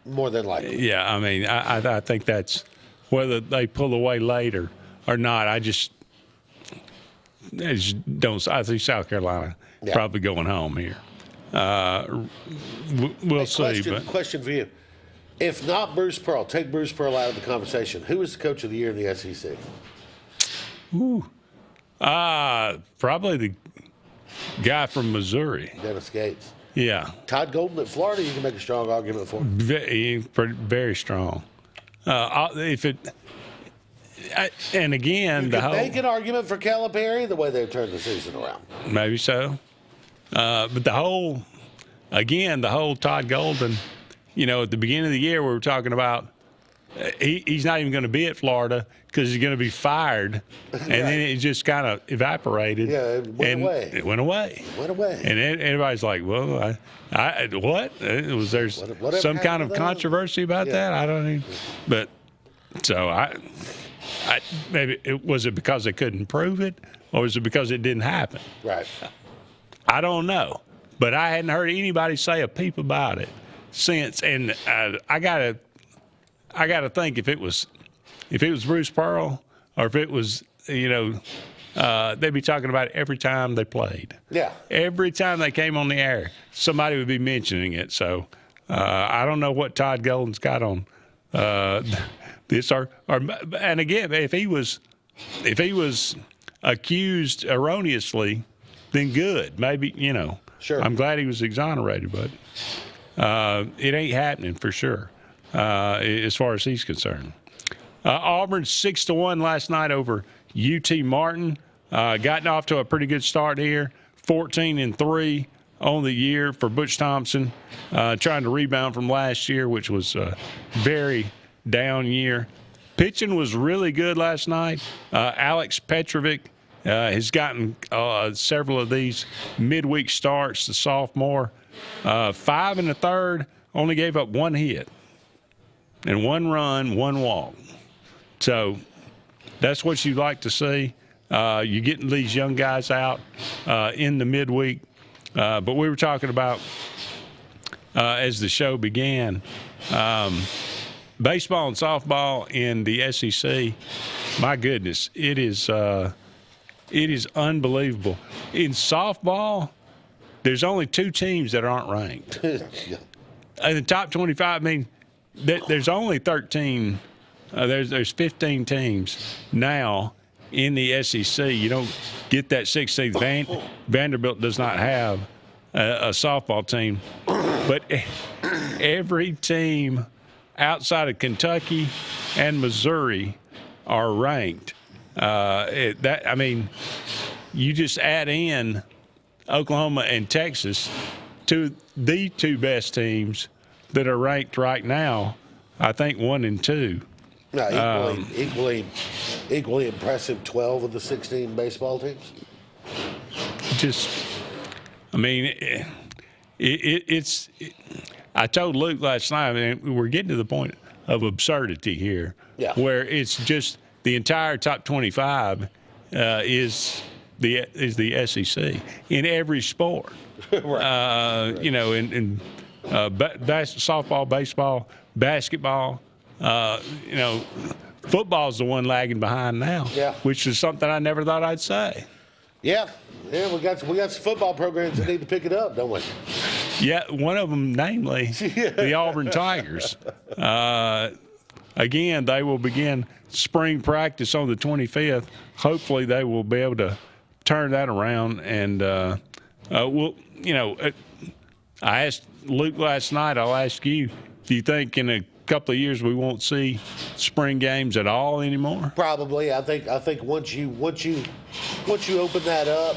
More than likely. Yeah, I mean, I think that's whether they pull away later or not. I just don't. I think South Carolina probably going home here. We'll see. Question for you. If not Bruce Pearl, take Bruce Pearl out of the conversation. Who is the coach of the year in the SEC? Probably the guy from Missouri. Dennis Gates. Yeah. Todd Golden at Florida, you can make a strong argument for. Very strong. And again, you can make an argument for Calipari the way they've turned the season around. Maybe so. But the whole Todd Golden, at the beginning of the year we were talking about he's not even going to be at Florida because he's going to be fired. And then it just kind of evaporated. Yeah, it went away. It went away. And everybody's like, well, what? Was there some kind of controversy about that? I don't even. But so maybe was it because they couldn't prove it, or was it because it didn't happen? Right. I don't know, but I hadn't heard anybody say a peep about it since. And I gotta think if it was Bruce Pearl or if it was they'd be talking about it every time they played. Yeah. Every time they came on the air, somebody would be mentioning it. So I don't know what Todd Golden's got on this and again, if he was accused erroneously, then good. Maybe, Sure. I'm glad he was exonerated, but it ain't happening for sure as far as he's concerned. Auburn 6-1 last night over UT Martin. Gotten off to a pretty good start here. 14-3 on the year for Butch Thompson, trying to rebound from last year, which was a very down year. Pitching was really good last night. Alex Petrovic has gotten several of these midweek starts, the sophomore. 5 1/3, only gave up one hit. and 1 run, 1 walk. So that's what you like to see. You're getting these young guys out in the midweek. But we were talking about, as the show began, baseball and softball in the SEC. My goodness, it is unbelievable. In softball, there's only 2 teams that aren't ranked. In the top 25, I mean, there's only 13. There's 15 teams now in the SEC. You don't get that 16th. Vanderbilt does not have a softball team, but every team outside of Kentucky and Missouri are ranked. I mean, you just add in Oklahoma and Texas to the 2 best teams that are ranked right now. I think 1 and 2. No, equally impressive. 12 of the 16 baseball teams. I mean, it's. I told Luke last night. I mean, we're getting to the point of absurdity here, where it's just the entire top 25 is the SEC in every sport. Right. You know, in softball, baseball, basketball. You know, football's the one lagging behind now. Yeah. Which is something I never thought I'd say. Yeah, we got some football programs that need to pick it up, don't we? Yeah, one of them, namely the Auburn Tigers. Again, they will begin spring practice on the 25th. Hopefully, they will be able to turn that around. And we'll, you know, I asked Luke last night. I'll ask you: do you think in a couple of years we won't see spring games at all anymore? Probably. I think once you open that up,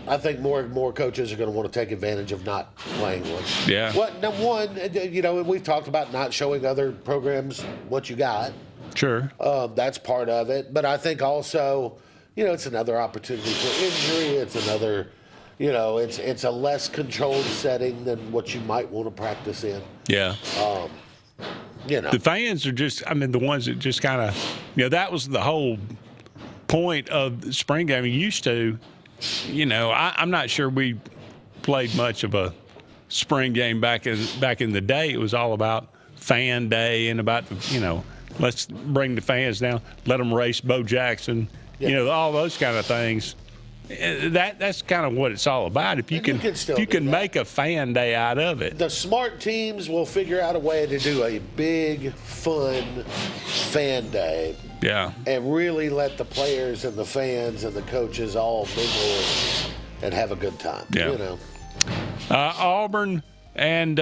I think more and more coaches are going to want to take advantage of not playing one. Yeah. One, you know, and we've talked about not showing other programs what you got. Sure. That's part of it. But I think also, you know, it's another opportunity for injury. It's another, you know, it's a less controlled setting than what you might want to practice in. Yeah. You know. The fans are just, I mean, the ones that just kind of, you know, that was the whole point of the spring game. Used to, you know, I'm not sure we played much of a spring game back in the day. It was all about fan day and about, you know, let's bring the fans down, let them race Bo Jackson, you know, all those kind of things. That's kind of what it's all about. If you can make a fan day out of it. The smart teams will figure out a way to do a big, fun fan day. Yeah. And really let the players and the fans and the coaches all mingle and have a good time. Yeah. You know. Auburn and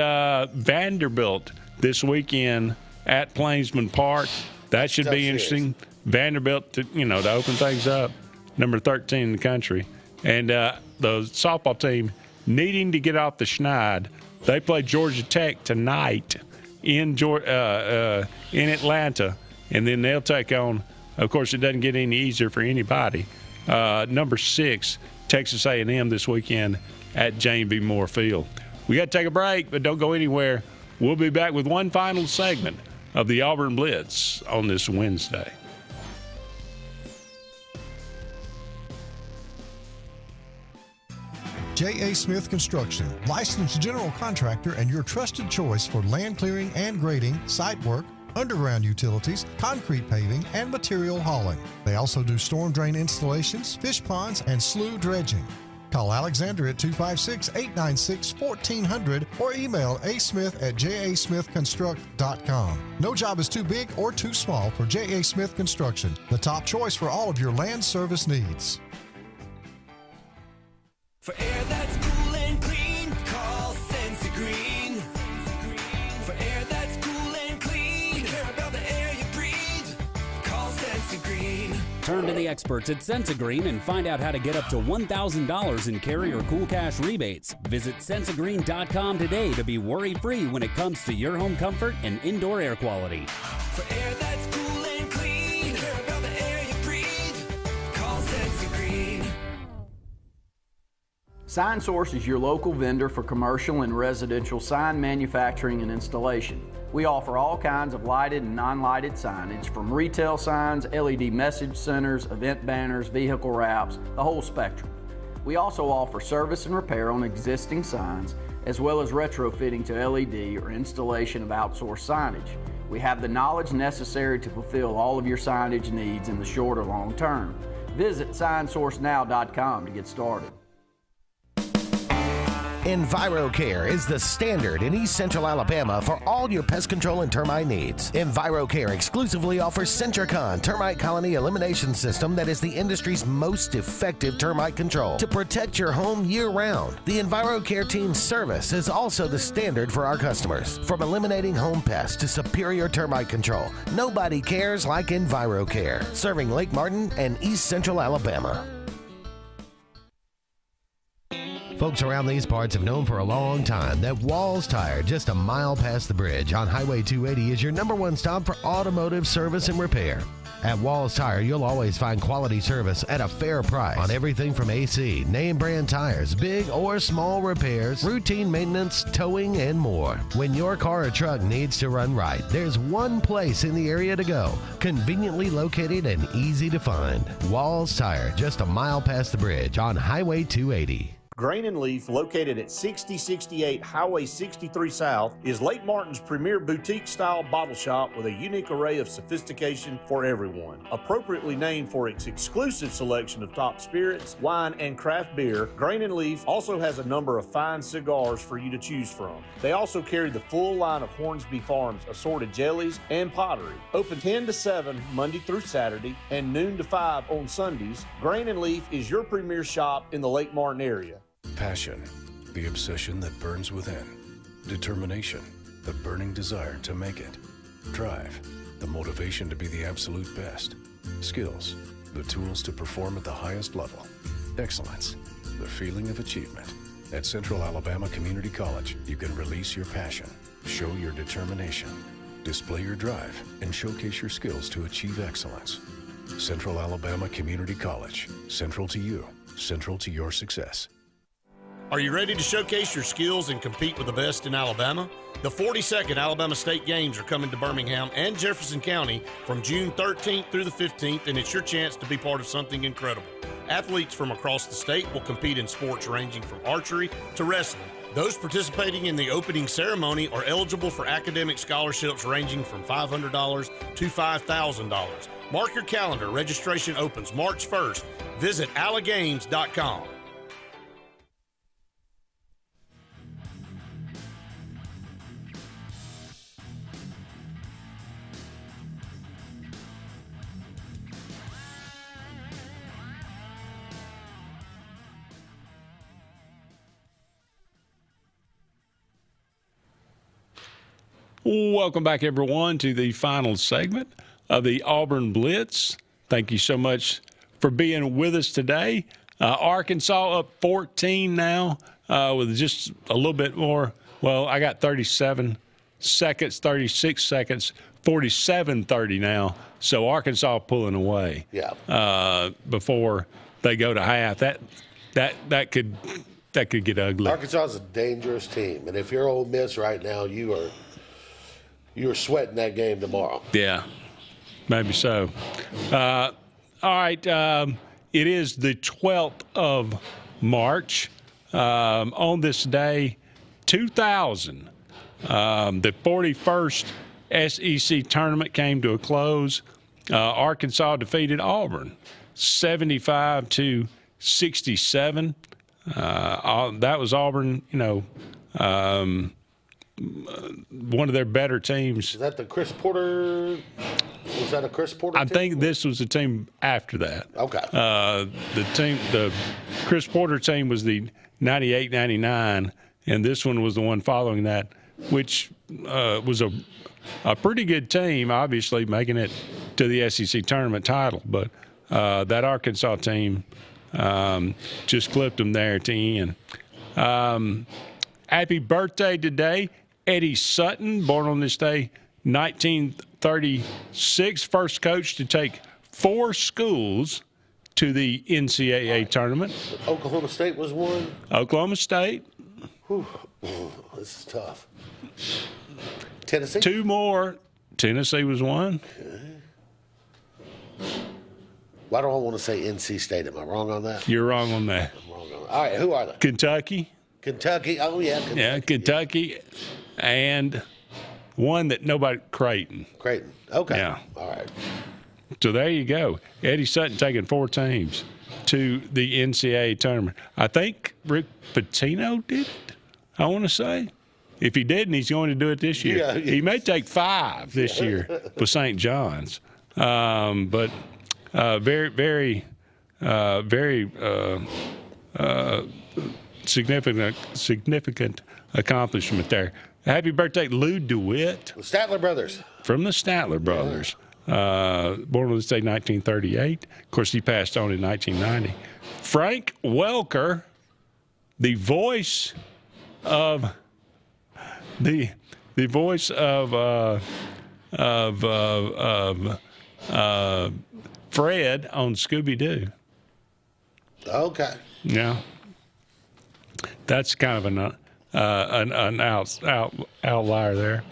Vanderbilt this weekend at Plainsman Park. That should be interesting. Vanderbilt, to open things up, number 13 in the country. And the softball team needing to get off the schneid. They play Georgia Tech tonight in Atlanta. And then they'll take on, of course, it doesn't get any easier for anybody, number 6, Texas A&M this weekend at Jane B. Moore Field. We got to take a break, but don't go anywhere. We'll be back with one final segment of the Auburn Blitz on this Wednesday. J.A. Smith Construction, licensed general contractor and your trusted choice for land clearing and grading, site work, underground utilities, concrete paving, and material hauling. They also do storm drain installations, fish ponds, and slough dredging. Call Alexander at 256-896-1400 or email asmith@jasmithconstruct.com. No job is too big or too small for J.A. Smith Construction, the top choice for all of your land service needs. For air that's cool and clean, call Sense Green. For air that's cool and clean, care about the air you breathe, call Sense Green. Turn to the experts at Sensagreen and find out how to get up to $1,000 in carrier cool cash rebates. Visit Sensagreen.com today to be worry-free when it comes to your home comfort and indoor air quality. For air that's cool and clean, care about the air you breathe, call Sense Green. SignSource is your local vendor for commercial and residential sign manufacturing and installation. We offer all kinds of lighted and non-lighted signage, from retail signs, LED message centers, event banners, vehicle wraps, the whole spectrum. We also offer service and repair on existing signs, as well as retrofitting to LED or installation of outsourced signage. We have the knowledge necessary to fulfill all of your signage needs in the short or long term. Visit signsourcenow.com to get started. EnviroCare is the standard in East Central Alabama for all your pest control and termite needs. EnviroCare exclusively offers Centricon termite colony elimination system that is the industry's most effective termite control to protect your home year-round. The EnviroCare team's service is also the standard for our customers. From eliminating home pests to superior termite control, nobody cares like EnviroCare, serving Lake Martin and East Central Alabama. Folks around these parts have known for a long time that Walls Tire, just a mile past the bridge on Highway 280, is your #1 stop for automotive service and repair. At Walls Tire, you'll always find quality service at a fair price on everything from AC, name brand tires, big or small repairs, routine maintenance, towing, and more. When your car or truck needs to run right, there's one place in the area to go, conveniently located and easy to find. Walls Tire, just a mile past the bridge on Highway 280. Grain and Leaf, located at 6068 Highway 63 South, is Lake Martin's premier boutique-style bottle shop with a unique array of sophistication for everyone. Appropriately named for its exclusive selection of top spirits, wine, and craft beer, Grain and Leaf also has a number of fine cigars for you to choose from. They also carry the full line of Hornsby Farms assorted jellies and pottery. Open 10 to 7 Monday through Saturday and noon to 5 on Sundays, Grain and Leaf is your premier shop in the Lake Martin area. Passion, the obsession that burns within. Determination, the burning desire to make it. Drive, the motivation to be the absolute best. Skills, the tools to perform at the highest level. Excellence, the feeling of achievement. At Central Alabama Community College, you can release your passion, show your determination, display your drive, and showcase your skills to achieve excellence. Central Alabama Community College, central to you, central to your success. Are you ready to showcase your skills and compete with the best in Alabama? The 42nd Alabama State Games are coming to Birmingham and Jefferson County from June 13th through the 15th, and it's your chance to be part of something incredible. Athletes from across the state will compete in sports ranging from archery to wrestling. Those participating in the opening ceremony are eligible for academic scholarships ranging from $500 to $5,000. Mark your calendar. Registration opens March 1st. Visit allagames.com. Welcome back, everyone, to the final segment of the Auburn Blitz. Thank you so much for being with us today. Arkansas up 14 now with just a little bit more. Well, I got 37 seconds, 36 seconds, 47-30 now. So Arkansas pulling away. Yeah. Before they go to half. That could get ugly. Arkansas is a dangerous team, and if you're Ole Miss right now, you're sweating that game tomorrow. Yeah, maybe so. All right, it is the 12th of March. On this day, 2000, the 41st SEC tournament came to a close. Arkansas defeated Auburn 75-67. That was Auburn, one of their better teams. Is that the Chris Porter? Was that a Chris Porter I team? think this was the team after that. Okay. The Chris Porter team was the 98-99, and this one was the one following that, which was a pretty good team, obviously making it to the SEC tournament title. But that Arkansas team just clipped them there at the end. Happy birthday today, Eddie Sutton, born on this day, 1936, first coach to take 4 schools to the NCAA tournament. Oklahoma State was one. Oklahoma State. Whew. This is tough. Tennessee? 2 more. Tennessee was one. Why do I want to say NC State? Am I wrong on that? You're wrong on that. I'm wrong on that. All right, who are they? Kentucky. Kentucky. Oh, yeah. Kentucky. Yeah, Kentucky. And one that nobody, Creighton. Creighton. Okay. Yeah. All right. So there you go. Eddie Sutton taking 4 teams to the NCAA tournament. I think Rick Pitino did it, I want to say. If he didn't, he's going to do it this year. Yeah, He may take 5 this year with St. John's. But very, very, very significant accomplishment there. Happy birthday, Lou DeWitt. The Statler brothers. From the Statler brothers. Born on this day, 1938. Of course, he passed on in 1990. Frank Welker, the voice of Fred on Scooby-Doo. Okay. Yeah. That's kind of an outlier there.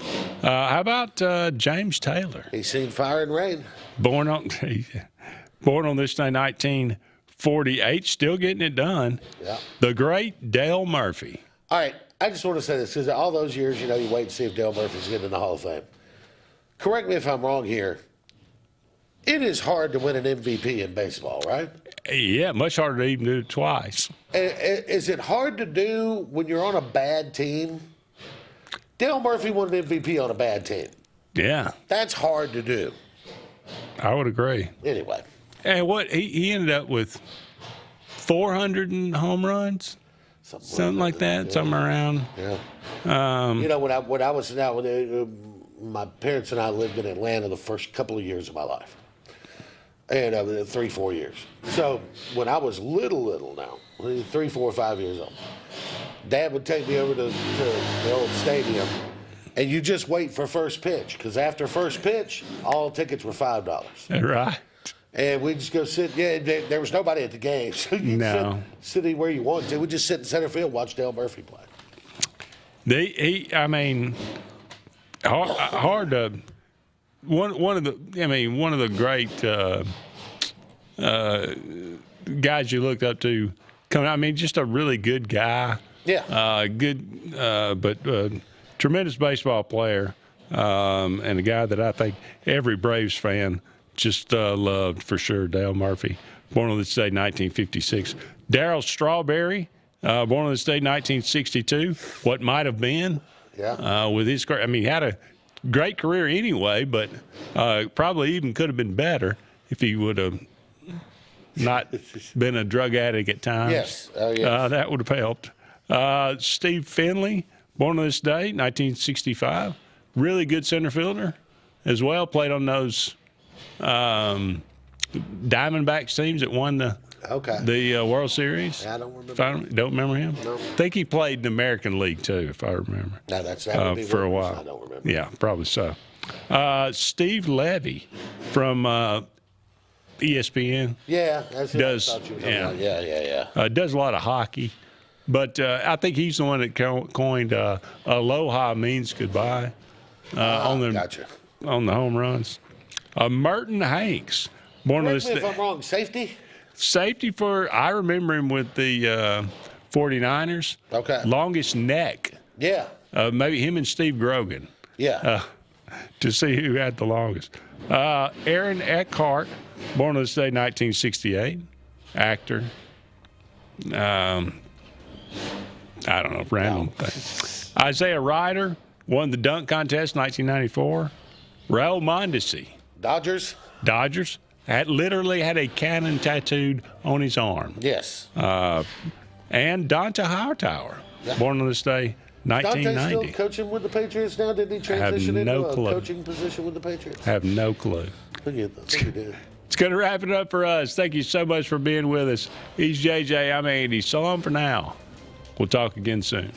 How about James Taylor? He's seen fire and rain. Born on this day, 1948, still getting it done. Yeah. The great Dale Murphy. All right. I just want to say this because all those years, you wait and see if Dale Murphy's getting in the Hall of Fame. Correct me if I'm wrong here. It is hard to win an MVP in baseball, right? Yeah, much harder to even do it twice. Is it hard to do when you're on a bad team? Dale Murphy won an MVP on a bad team. Yeah. That's hard to do. I would agree. Anyway. And what he ended up with 400 home runs? Something like that, yeah. somewhere around. Yeah. When I was my parents and I lived in Atlanta the first couple of years of my life, and 3-4 years. So when I was little now, 3, 4, 5 years old, Dad would take me over to the old stadium, and you just wait for first pitch because after first pitch, all tickets were $5. Right. And we just go sit. Yeah, there was nobody at the game, so you sit anywhere you want to. We just sit in center field, watch Dale Murphy play. Hard to. One of the great guys you looked up to. Just a really good guy. Yeah. But tremendous baseball player, and a guy that I think every Braves fan just loved for sure. Dale Murphy, born on this day, 1956. Darryl Strawberry, born on this day, 1962. What might have been. Yeah. With his career, he had a great career anyway, but probably even could have been better if he would have not been a drug addict at times. Yes. Yes. That would have helped. Steve Finley, born on this day, 1965. Really good center fielder as well. Played on those Diamondbacks teams that won the World Series. I don't remember. Don't remember him? No. I think he played in the American League too, if I remember. No, that would be for a Williams. while. I don't remember. Yeah, probably so. Steve Levy from ESPN. Yeah, that's what I thought you were talking about. Yeah. Does a lot of hockey, but I think he's the one that coined "Aloha means goodbye" on the home runs. Merton Hanks, born on this Correct me if I'm wrong. Safety. Safety I remember him with the 49ers. Okay. Longest neck. Yeah. Maybe him and Steve Grogan. Yeah. To see who had the longest. Aaron Eckhart, born on this day, 1968. Actor. I don't know, random thing. Isaiah Ryder won the dunk contest, 1994. Raul Mondesi. Dodgers. Literally had a cannon tattooed on his arm. Yes. And Donta Hightower, born on this day, 1990. Dante's still coaching with the Patriots now? Didn't he transition into a coaching position with the Patriots? Have no clue. I think he did. It's going to wrap it up for us. Thank you so much for being with us. He's JJ. I'm Andy. So long for now. We'll talk again soon.